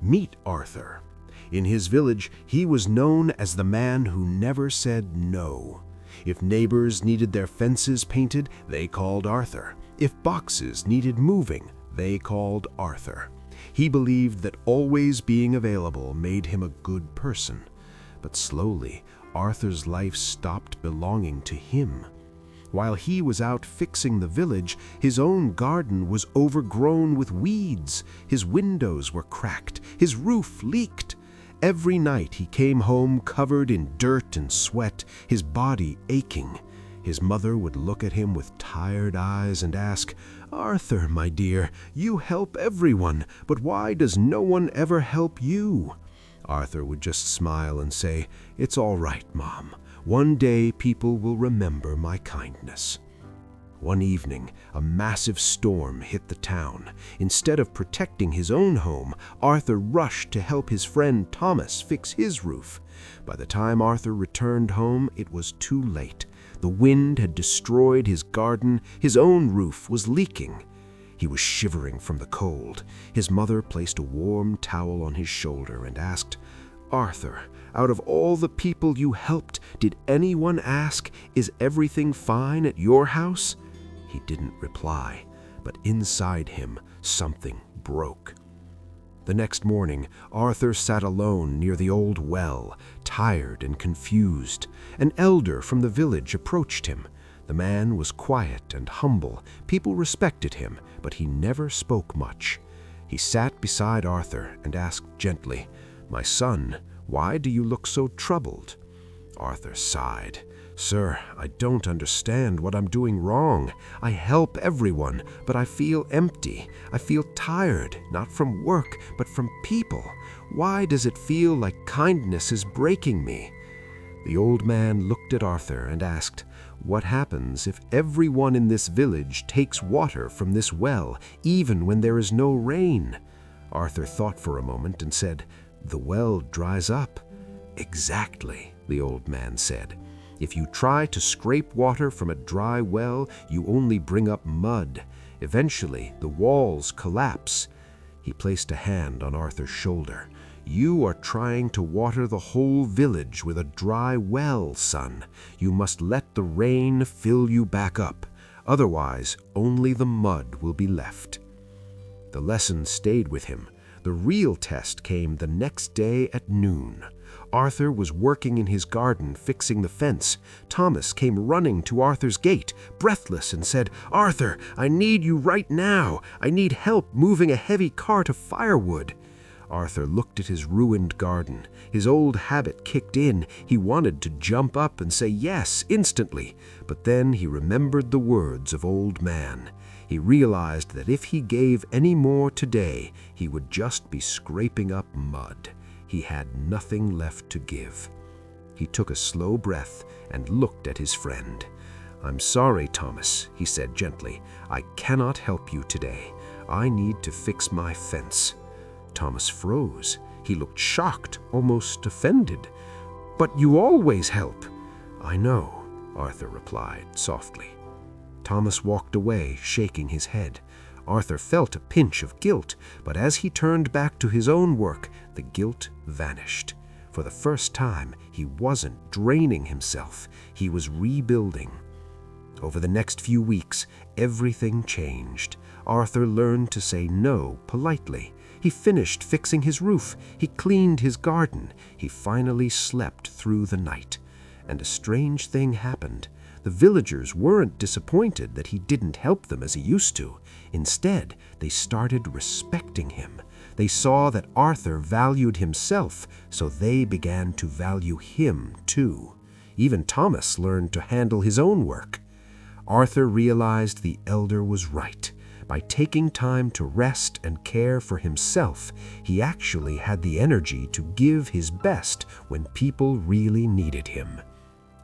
Meet Arthur. In his village, he was known as the man who never said no. If neighbors needed their fences painted, they called Arthur. If boxes needed moving, they called Arthur. He believed that always being available made him a good person. But slowly, Arthur's life stopped belonging to him. While he was out fixing the village, his own garden was overgrown with weeds. His windows were cracked. His roof leaked. Every night he came home covered in dirt and sweat, his body aching. His mother would look at him with tired eyes and ask, "Arthur, my dear, you help everyone, but why does no one ever help you?" Arthur would just smile and say, "It's all right, Mom. One day people will remember my kindness." One evening, a massive storm hit the town. Instead of protecting his own home, Arthur rushed to help his friend Thomas fix his roof. By the time Arthur returned home, it was too late. The wind had destroyed his garden. His own roof was leaking. He was shivering from the cold. His mother placed a warm towel on his shoulder and asked, "Arthur, out of all the people you helped, did anyone ask, 'Is everything fine at your house?'" He didn't reply, but inside him, something broke. The next morning, Arthur sat alone near the old well, tired and confused. An elder from the village approached him. The man was quiet and humble. People respected him, but he never spoke much. He sat beside Arthur and asked gently, "My son, why do you look so troubled?" Arthur sighed. "Sir, I don't understand what I'm doing wrong. I help everyone, but I feel empty. I feel tired, not from work, but from people. Why does it feel like kindness is breaking me?" The old man looked at Arthur and asked, "What happens if everyone in this village takes water from this well, even when there is no rain?" Arthur thought for a moment and said, "The well dries up." "Exactly," the old man said. "If you try to scrape water from a dry well, you only bring up mud. Eventually, the walls collapse." He placed a hand on Arthur's shoulder. "You are trying to water the whole village with a dry well, son. You must let the rain fill you back up. Otherwise, only the mud will be left." The lesson stayed with him. The real test came the next day at noon. Arthur was working in his garden fixing the fence. Thomas came running to Arthur's gate, breathless, and said, "Arthur, I need you right now. I need help moving a heavy cart of firewood." Arthur looked at his ruined garden. His old habit kicked in. He wanted to jump up and say yes instantly, but then he remembered the words of Old Man. He realized that if he gave any more today, he would just be scraping up mud. He had nothing left to give. He took a slow breath and looked at his friend. "I'm sorry, Thomas," he said gently. "I cannot help you today. I need to fix my fence." Thomas froze. He looked shocked, almost offended. "But you always help." "I know," Arthur replied softly. Thomas walked away, shaking his head. Arthur felt a pinch of guilt, but as he turned back to his own work, the guilt vanished. For the first time, he wasn't draining himself. He was rebuilding. Over the next few weeks, everything changed. Arthur learned to say no politely. He finished fixing his roof. He cleaned his garden. He finally slept through the night. And a strange thing happened. The villagers weren't disappointed that he didn't help them as he used to. Instead, they started respecting him. They saw that Arthur valued himself, so they began to value him too. Even Thomas learned to handle his own work. Arthur realized the elder was right. By taking time to rest and care for himself, he actually had the energy to give his best when people really needed him.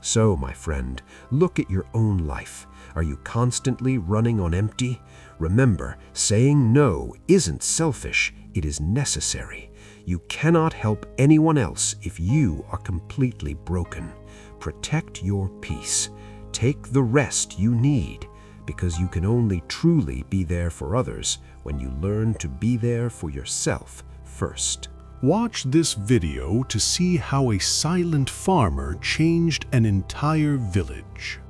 So, my friend, look at your own life. Are you constantly running on empty? Remember, saying no isn't selfish, it is necessary. You cannot help anyone else if you are completely broken. Protect your peace. Take the rest you need, because you can only truly be there for others when you learn to be there for yourself first. Watch this video to see how a silent farmer changed an entire village.